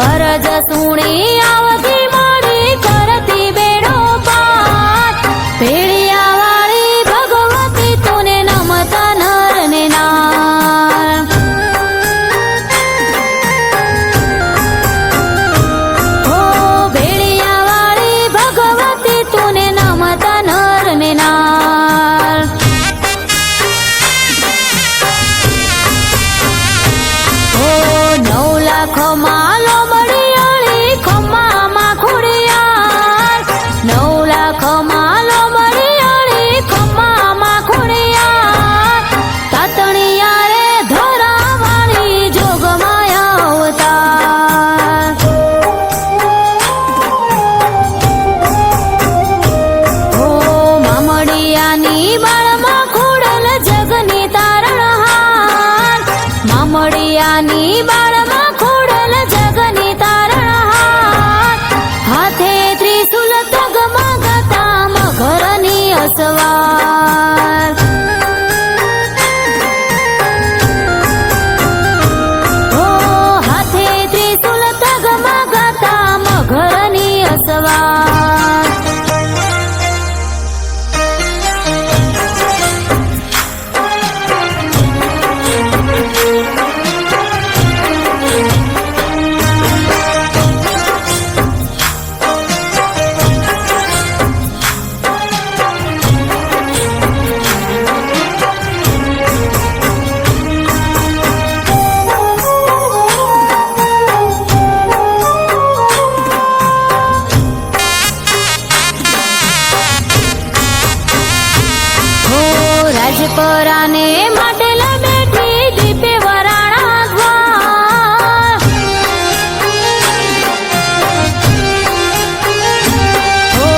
અરજ સુણી આવતી મારી કરતી બેડો પાર ભેળિયા વાળી ભગવતી તુને નમતા નર ને નાર હો ભેળિયા વાળી ભગવતી તુને નમતા નર ને નાર હો 9 લાખ માલો મડિયાળી ખમ્મામાં ખોડિયાર 9 લાખ માલો મડિયાળી ખમ્મામાં ખોડિયાર તાતણિયા રે ધરાવાળી જોગમાયા અવતાર હો મામડિયાની બાળમાં ખોડલ જગની તારણહાર મામડિયાની બાળમાં ખોડલ જગની તારણહાર હાથે ત્રિશુલ તગમગતા મઘરની અસવાર હો હાથે ત્રિશુલ તગમગતા મઘરની અસવાર હો રાજપરાને માટલા બેઠી દીપે વરાણા દ્વાર હો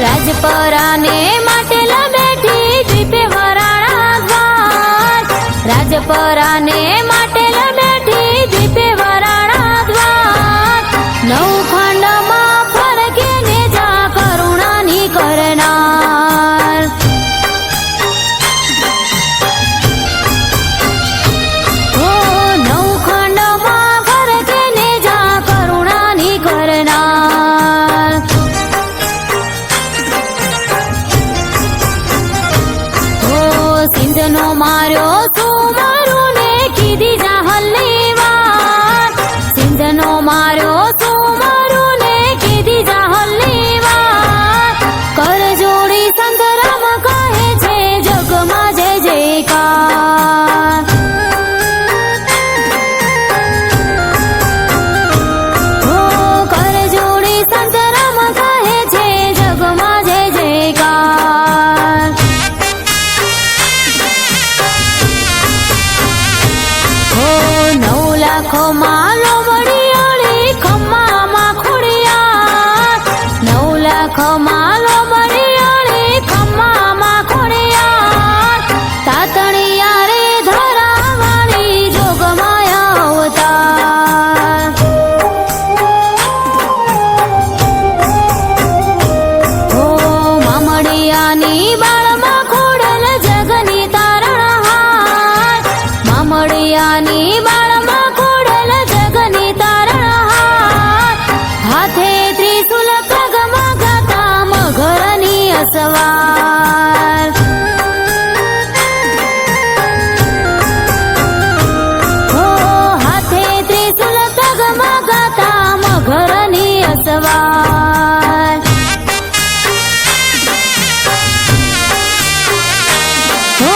રાજપરાને માટલા બેઠી દીપે વરાણા દ્વાર રાજપરાને માટલા બેઠી દીપે વરાણા દ્વાર નવખંડમાં ફરકે ને જા કરુણાની કરનાર હો નવખંડમાં ફરકે ને જા કરુણાની કરનાર હો સિંધનો માર્યો સુમારું ને કીધી જાહલની વાત સિંધનો માર્યો સુમારું ને કીધી જાહલની વાત કર જોડી સંતરામ કહે છે જગમાં જય જયકાર હો કર જોડી સંતરામ કહે છે જગમાં જય જયકાર હો 9 લાખ માલો મડિયાળી ખમ્મામાં ખોડિયાર 9 લાખ માલો મડિયાળી ખમ્મામાં ખોડિયાર તાતણિયા રે ધરાવાળી જોગમાયા અવતાર હો મામડિયાની બાળમાં ખોડલ જગની તારણહાર મામડિયાની બાળમાં ખોડલ જગની તારણહાર હાથે ત્રિશુલ તગમગતા મઘરની અસવાર હો હાથે ત્રિશુલ તગમગતા મઘરની અસવાર હો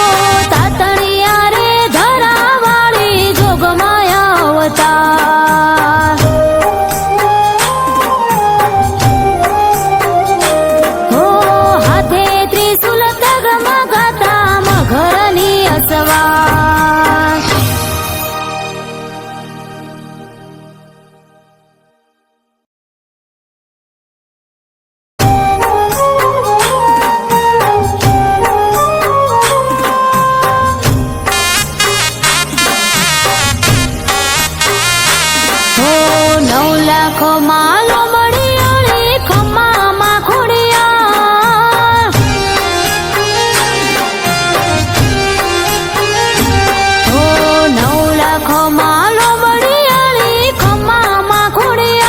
તાતણિયા રે ધરાવાળી જોગમાયા અવતાર હો હાથે ત્રિશુલ તગમગતા મઘરની અસવાર હો 9 લાખ માલો મડિયાળી ખમ્મામાં ખોડિયાર હો 9 લાખ માલો મડિયાળી ખમ્મામાં ખોડિયાર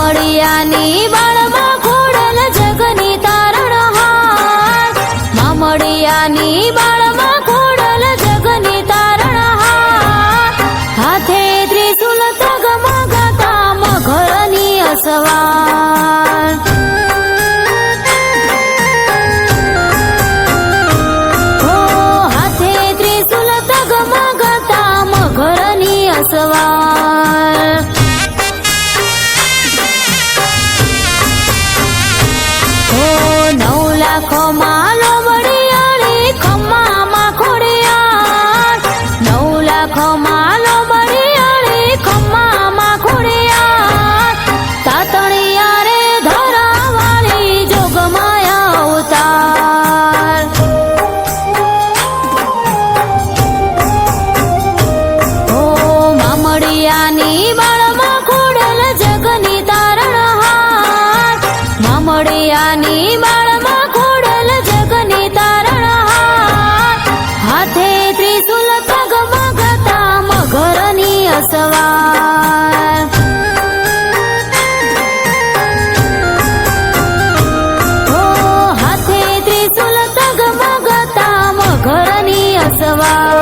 મામડિયાની બાળમાં ખોડલ જગની તારણહાર મામડિયાની બાળમાં ખોડલ જગની તારણહાર હાથે ત્રિશુલ તગમગાતા મઘરની અસવાર હો હાથે ત્રિશુલ તગમગાતા મઘરની અસવાર લાખોમાં લોમડિયાળી ખમ્મામાં ખોડિયાર 9 લાખોમાં લોમડિયાળી ખમ્મામાં ખોડિયાર તાતણિયા રે ધરાવાળી જોગમાયા અવતાર ઓ મામડિયાની બાળમાં ખોડલ જગની તારણહાર મામડિયાની બાળમાં ખોડલ જગની તારણહાર હાથે ત્રિશુલ તગમગાતા મઘરની અસવાર ઓ હાથે ત્રિશુલ તગમગાતા મઘરની અસવાર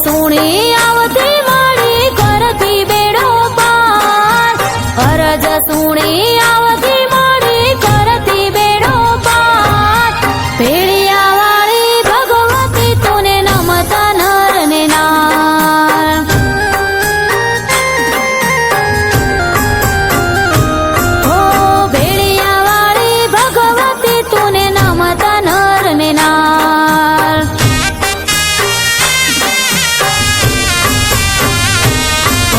સુણી આવતી માડી કરતી બેડો પાર અરજ સુણી